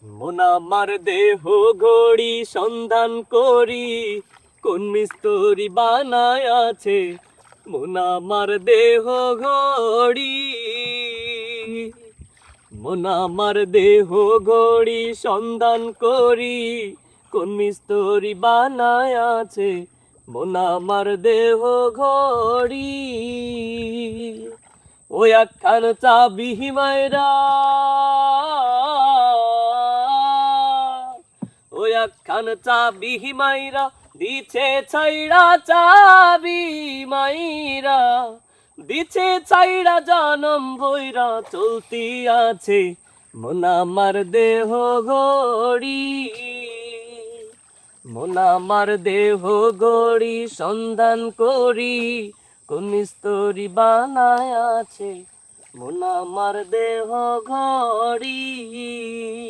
মন আমার দেহ ঘড়ি সন্ধান করি, কোন মিস্ত্রি বানায় আছে মন আমার দেহ ঘড়ি। মন আমার দেহ ঘড়ি সন্ধান করি, কোন মিস্ত্রি বানায় আছে মন আমার দেহ ঘড়ি। ওই একখান চাবি মাইরা, ওই একখান চাবি মাইরা দিছে ছাইড়া, চাবি মাইরা দিছে ছাইড়া জনম ভৈরা চলতি আছে মন আমার দেহ ঘড়ি। মন আমার দেহ ঘড়ি সন্ধান করি, কোন মিস্ত্রি বানায় আছে মন আমার দেহ ঘড়ি।